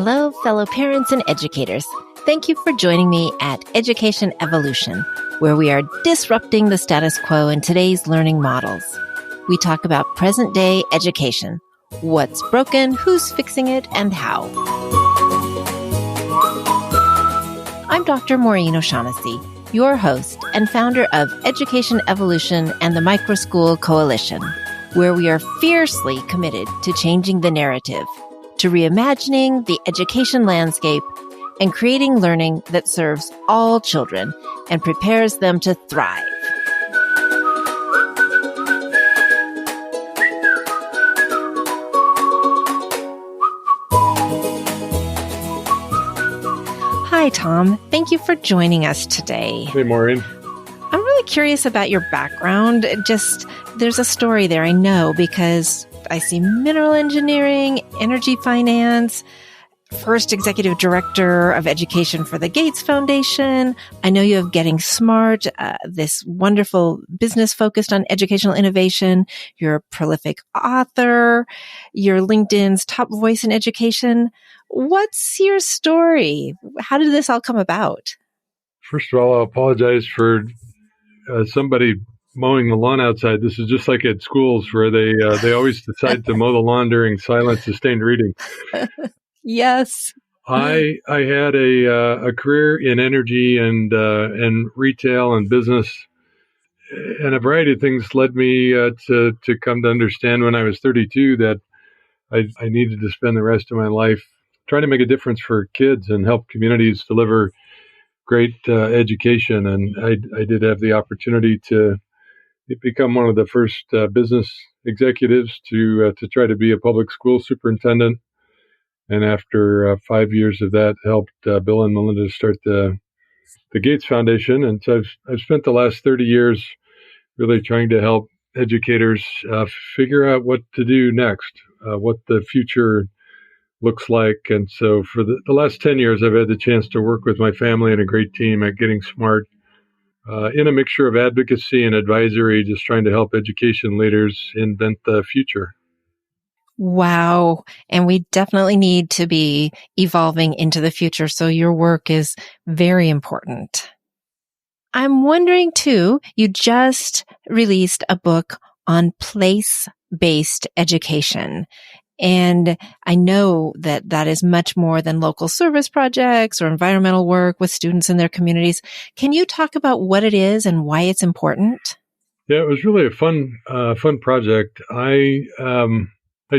Hello, fellow parents and educators. Thank you for joining me at Education Evolution, where we are disrupting the status quo in today's learning models. We talk about present-day education, what's broken, who's fixing it, and how. I'm Dr. Maureen O'Shaughnessy, your host and founder of Education Evolution and the Microschool Coalition, where we are fiercely committed to changing the narrative, to reimagining the education landscape and creating learning that serves all children and prepares them to thrive. Hi, Tom. Thank you for joining us today. Hey, Maureen. I'm really curious about your background. There's a story there, I know, because I see mineral engineering, energy finance, first executive director of education for the Gates Foundation. I know you have Getting Smart, this wonderful business focused on educational innovation. You're a prolific author. You're LinkedIn's top voice in education. What's your story? How did this all come about? First of all, I'll apologize for somebody mowing the lawn outside. This is just like at schools where they always decide to mow the lawn during silent sustained reading. Yes. I had a career in energy and retail and business, and a variety of things led me to come to understand when I was 32 that I needed to spend the rest of my life trying to make a difference for kids and help communities deliver great education. And I did have the opportunity to become one of the first business executives to try to be a public school superintendent. And after 5 years of that, helped Bill and Melinda start the Gates Foundation. And so I've spent the last 30 years really trying to help educators figure out what to do next, what the future looks like. And so for the last 10 years, I've had the chance to work with my family and a great team at Getting Smart in a mixture of advocacy and advisory, just trying to help education leaders invent the future. Wow. And we definitely need to be evolving into the future. So your work is very important. I'm wondering too, you just released a book on place-based education. And I know that is much more than local service projects or environmental work with students in their communities. Can you talk about what it is and why it's important? Yeah, it was really a fun project. I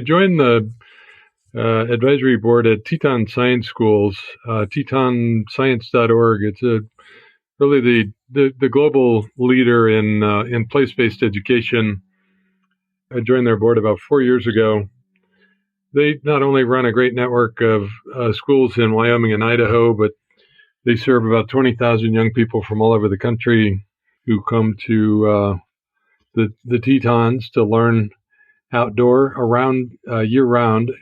joined the advisory board at Teton Science Schools, tetonscience.org. It's really the global leader in place-based education. I joined their board about 4 years ago. They not only run a great network of schools in Wyoming and Idaho, but they serve about 20,000 young people from all over the country who come to the Tetons to learn outdoor around year-round.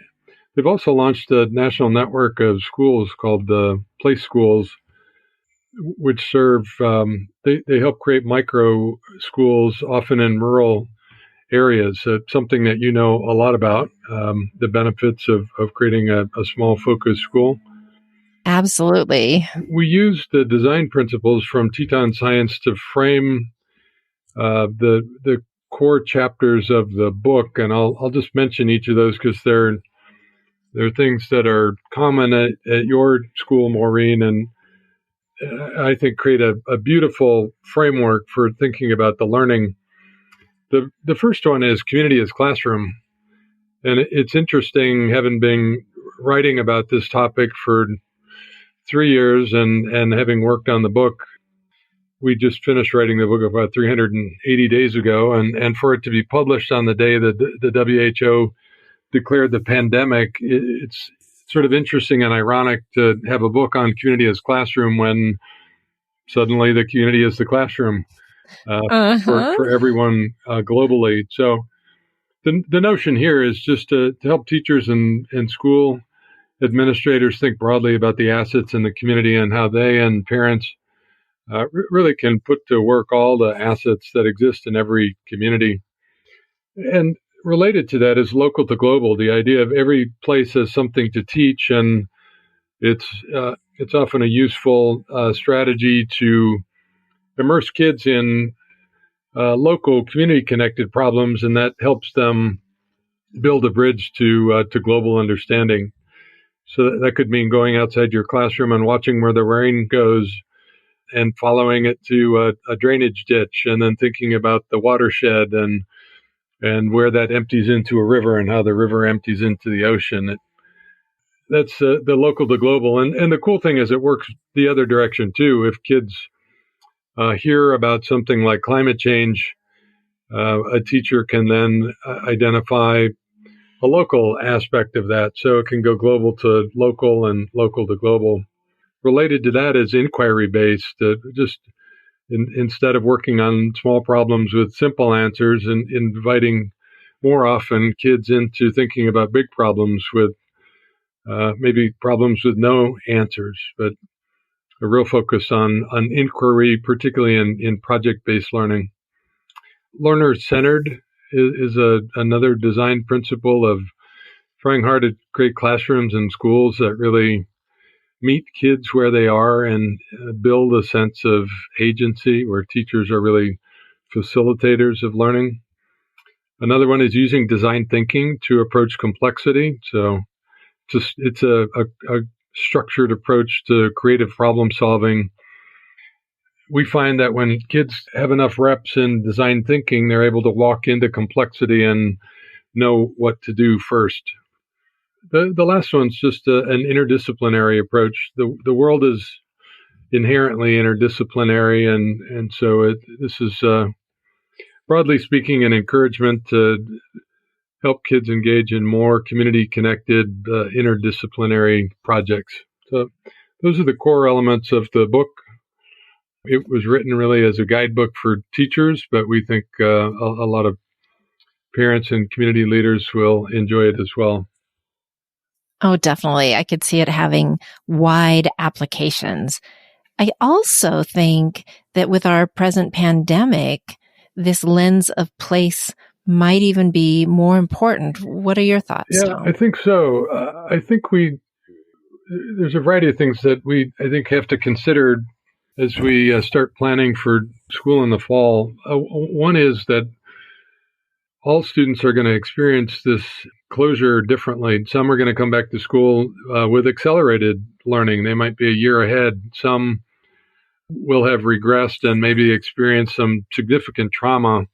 They've also launched a national network of schools called the Place Schools, which serve, they help create micro schools, often in rural areas. Something that you know a lot about, the benefits of creating a small focused school. Absolutely. We use the design principles from Teton Science to frame the core chapters of the book, and I'll just mention each of those because they're things that are common at your school, Maureen, and I think create a beautiful framework for thinking about the learning. The first one is community as classroom. And it's interesting, having been writing about this topic for 3 years and having worked on the book. We just finished writing the book about 380 days ago. And for it to be published on the day that the WHO declared the pandemic, it's sort of interesting and ironic to have a book on community as classroom when suddenly the community is the classroom. For everyone globally. So the notion here is just to help teachers and school administrators think broadly about the assets in the community and how they and parents really can put to work all the assets that exist in every community. And related to that is local to global, the idea of every place has something to teach. And it's often a useful strategy to immerse kids in local community-connected problems, and that helps them build a bridge to global understanding. So that could mean going outside your classroom and watching where the rain goes and following it to a drainage ditch, and then thinking about the watershed and where that empties into a river and how the river empties into the ocean. That's the local to global. And the cool thing is it works the other direction too. If kids hear about something like climate change, a teacher can then identify a local aspect of that. So it can go global to local and local to global. Related to that is inquiry-based, just instead of working on small problems with simple answers, and inviting more often kids into thinking about big problems with maybe problems with no answers, but a real focus on inquiry, particularly in project-based learning. Learner-centered is another design principle of trying hard to create classrooms and schools that really meet kids where they are and build a sense of agency where teachers are really facilitators of learning. Another one is using design thinking to approach complexity. So it's a structured approach to creative problem solving. We find that when kids have enough reps in design thinking, they're able to walk into complexity and know what to do first. The last one's just an interdisciplinary approach. The world is inherently interdisciplinary, and so this is, broadly speaking, an encouragement to help kids engage in more community-connected, interdisciplinary projects. So those are the core elements of the book. It was written really as a guidebook for teachers, but we think a lot of parents and community leaders will enjoy it as well. Oh, definitely. I could see it having wide applications. I also think that with our present pandemic, this lens of place might even be more important. What are your thoughts, Tom? I think so. I think there's a variety of things that I think have to consider as we start planning for school in the fall. One is that all students are going to experience this closure differently. Some are going to come back to school with accelerated learning. They might be a year ahead. Some will have regressed and maybe experience some significant trauma.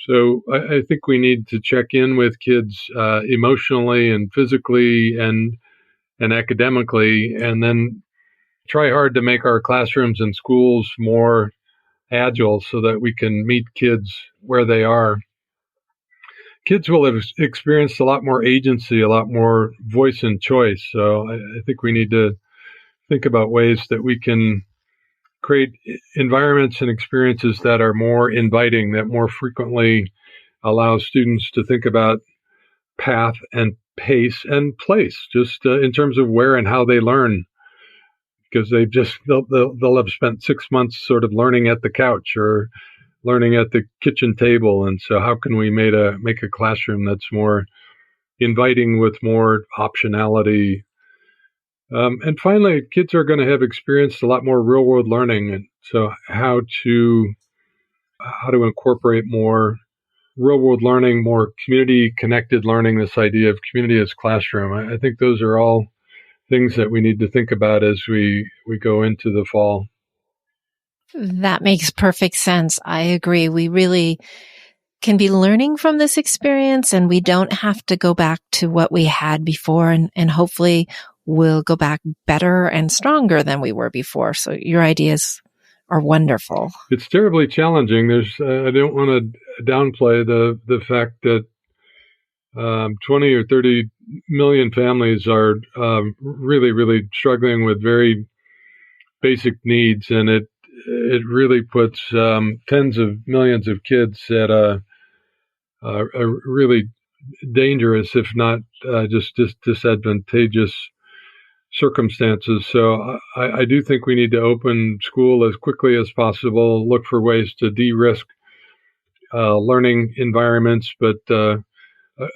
So I think we need to check in with kids emotionally and physically and academically, and then try hard to make our classrooms and schools more agile so that we can meet kids where they are. Kids will have experienced a lot more agency, a lot more voice and choice. So I think we need to think about ways that we can create environments and experiences that are more inviting, that more frequently allow students to think about path and pace and place, just in terms of where and how they learn. Because they'll have spent 6 months sort of learning at the couch or learning at the kitchen table. And so how can we make a classroom that's more inviting with more optionality? And finally, kids are going to have experienced a lot more real world learning. And so how to incorporate more real world learning, more community connected learning, this idea of community as classroom. I think those are all things that we need to think about as we go into the fall. That makes perfect sense. I agree. We really can be learning from this experience, and we don't have to go back to what we had before, and hopefully we'll go back better and stronger than we were before. So your ideas are wonderful. It's terribly challenging. I don't want to downplay the fact that 20 or 30 million families are really, really struggling with very basic needs, and it really puts tens of millions of kids at a really dangerous, if not just disadvantageous circumstances. So I do think we need to open school as quickly as possible, look for ways to de-risk learning environments, but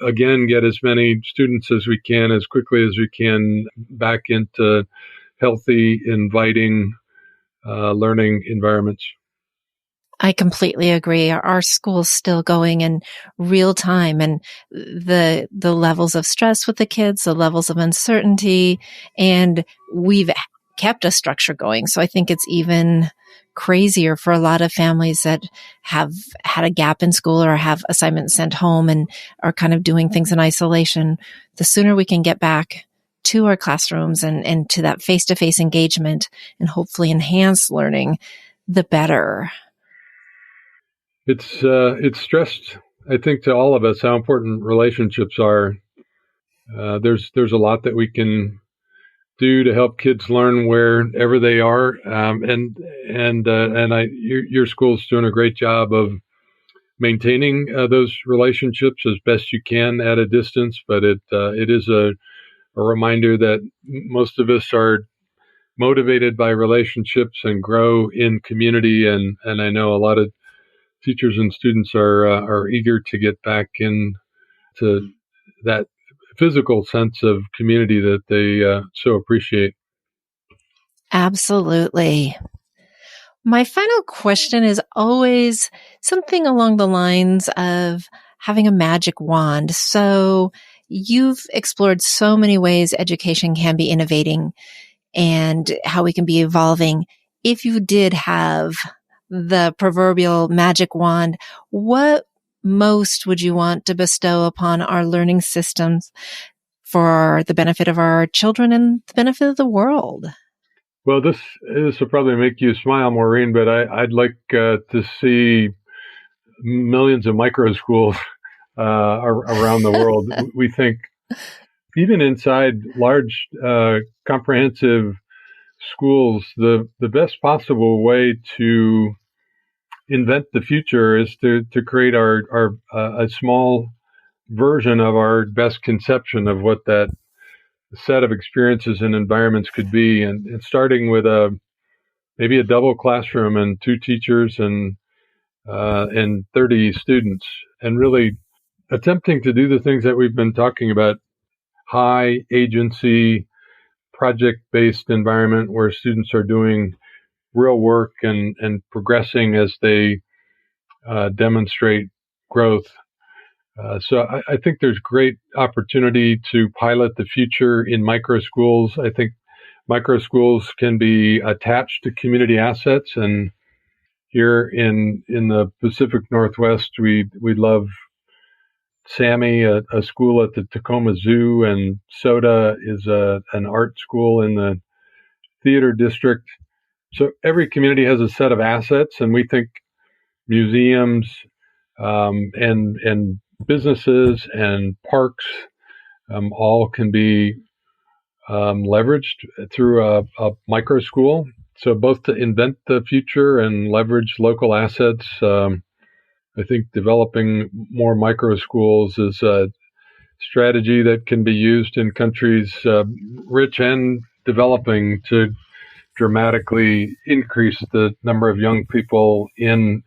again, get as many students as we can, as quickly as we can, back into healthy, inviting learning environments. I completely agree. Our school's still going in real time, and the levels of stress with the kids, the levels of uncertainty, and we've kept a structure going. So I think it's even crazier for a lot of families that have had a gap in school or have assignments sent home and are kind of doing things in isolation. The sooner we can get back to our classrooms and to that face-to-face engagement and hopefully enhance learning, the better. It's stressed, I think, to all of us how important relationships are. There's a lot that we can do to help kids learn wherever they are, your school's doing a great job of maintaining those relationships as best you can at a distance. But it is a reminder that most of us are motivated by relationships and grow in community, and I know a lot of teachers and students are eager to get back into that physical sense of community that they so appreciate. Absolutely. My final question is always something along the lines of having a magic wand. So you've explored so many ways education can be innovating and how we can be evolving. If you did have the proverbial magic wand, what most would you want to bestow upon our learning systems for the benefit of our children and the benefit of the world? Well, this will probably make you smile, Maureen, but I'd like to see millions of micro schools around the world. We think even inside large comprehensive schools, the best possible way to invent the future is to create a small version of our best conception of what that set of experiences and environments could be, and starting with maybe a double classroom and 2 teachers and 30 students, and really attempting to do the things that we've been talking about: high agency, project-based environment where students are doing real work and progressing as they demonstrate growth. So I think there's great opportunity to pilot the future in micro schools. I think micro schools can be attached to community assets, and here in the Pacific Northwest, we love SAMI, a school at the Tacoma Zoo, and SOTA is an art school in the theater district. So every community has a set of assets, and we think museums and businesses and parks all can be leveraged through a micro school. So both to invent the future and leverage local assets, I think developing more micro schools is a strategy that can be used in countries rich and developing to dramatically increase the number of young people in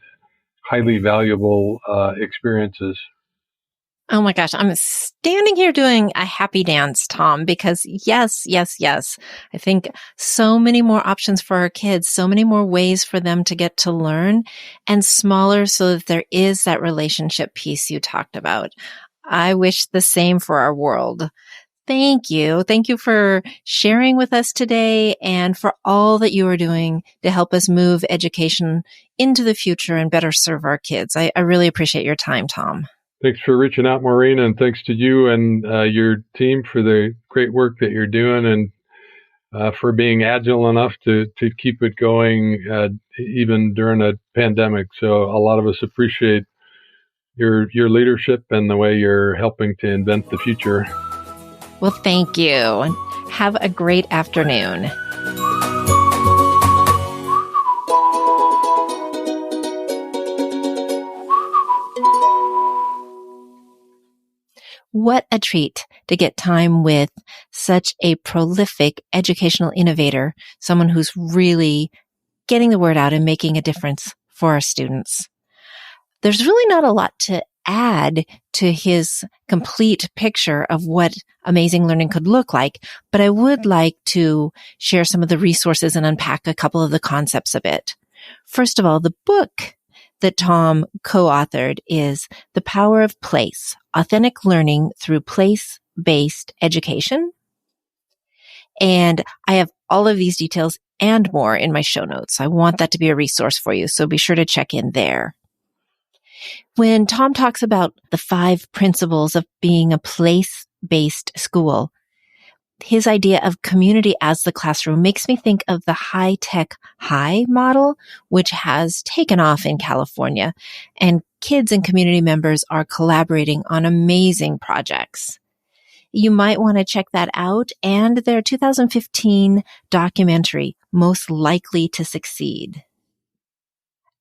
highly valuable experiences. Oh my gosh, I'm standing here doing a happy dance, Tom, because yes. I think so many more options for our kids, so many more ways for them to get to learn, and smaller so that there is that relationship piece you talked about. I wish the same for our world. Thank you. Thank you for sharing with us today and for all that you are doing to help us move education into the future and better serve our kids. I really appreciate your time, Tom. Thanks for reaching out, Maureen, and thanks to you and your team for the great work that you're doing, and for being agile enough to keep it going even during a pandemic. So a lot of us appreciate your leadership and the way you're helping to invent the future. Well, thank you, and have a great afternoon. What a treat to get time with such a prolific educational innovator, someone who's really getting the word out and making a difference for our students. There's really not a lot to add to his complete picture of what amazing learning could look like, but I would like to share some of the resources and unpack a couple of the concepts a bit. First of all, the book that Tom co-authored is The Power of Place, Authentic Learning Through Place-Based Education. And I have all of these details and more in my show notes. I want that to be a resource for you, so be sure to check in there. When Tom talks about the 5 principles of being a place-based school, his idea of community as the classroom makes me think of the high-tech high model, which has taken off in California, and kids and community members are collaborating on amazing projects. You might want to check that out and their 2015 documentary, Most Likely to Succeed.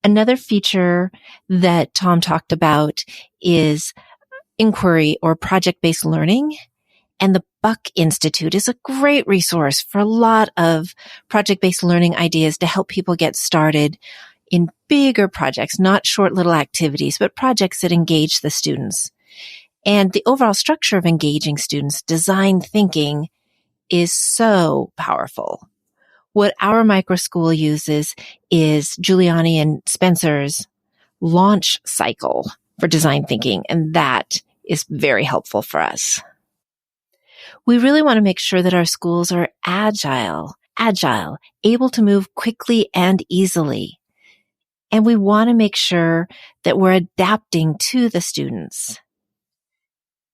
Another feature that Tom talked about is inquiry or project-based learning. And the Buck Institute is a great resource for a lot of project-based learning ideas to help people get started in bigger projects, not short little activities, but projects that engage the students. And the overall structure of engaging students, design thinking, is so powerful. What our micro school uses is Giuliani and Spencer's launch cycle for design thinking, and that is very helpful for us. We really want to make sure that our schools are agile, able to move quickly and easily. And we want to make sure that we're adapting to the students.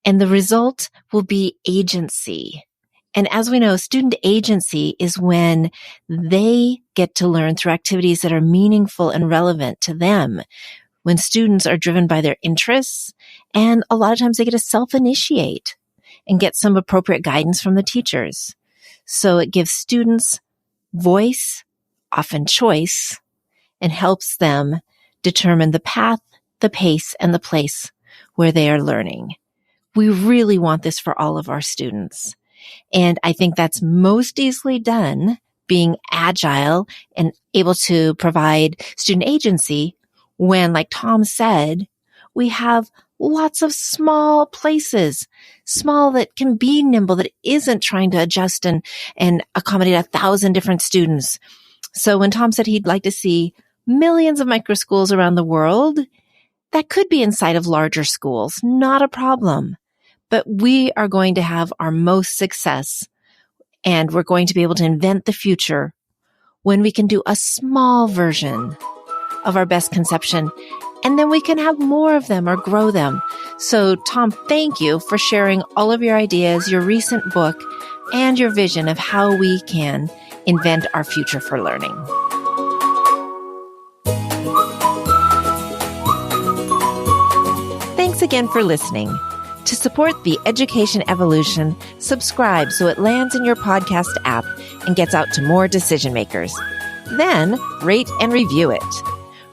And the result will be agency. And as we know, student agency is when they get to learn through activities that are meaningful and relevant to them, when students are driven by their interests, and a lot of times they get to self-initiate and get some appropriate guidance from the teachers. So it gives students voice, often choice, and helps them determine the path, the pace, and the place where they are learning. We really want this for all of our students. And I think that's most easily done being agile and able to provide student agency when, like Tom said, we have lots of small places, small that can be nimble, that isn't trying to adjust and accommodate 1,000 different students. So when Tom said he'd like to see millions of micro schools around the world, that could be inside of larger schools, not a problem. But we are going to have our most success, and we're going to be able to invent the future when we can do a small version of our best conception, and then we can have more of them or grow them. So, Tom, thank you for sharing all of your ideas, your recent book, and your vision of how we can invent our future for learning. Thanks again for listening. To support the education evolution, subscribe so it lands in your podcast app and gets out to more decision makers. Then rate and review it.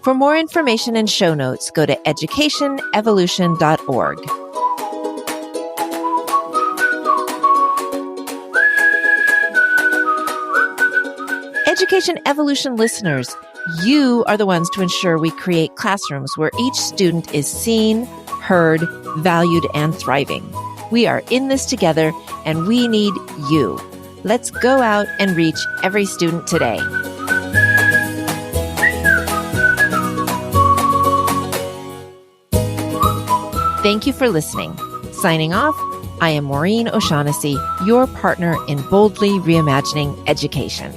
For more information and show notes, go to educationevolution.org. Education Evolution listeners, you are the ones to ensure we create classrooms where each student is seen, heard, valued, and thriving. We are in this together, and we need you. Let's go out and reach every student today. Thank you for listening. Signing off, I am Maureen O'Shaughnessy, your partner in boldly reimagining education.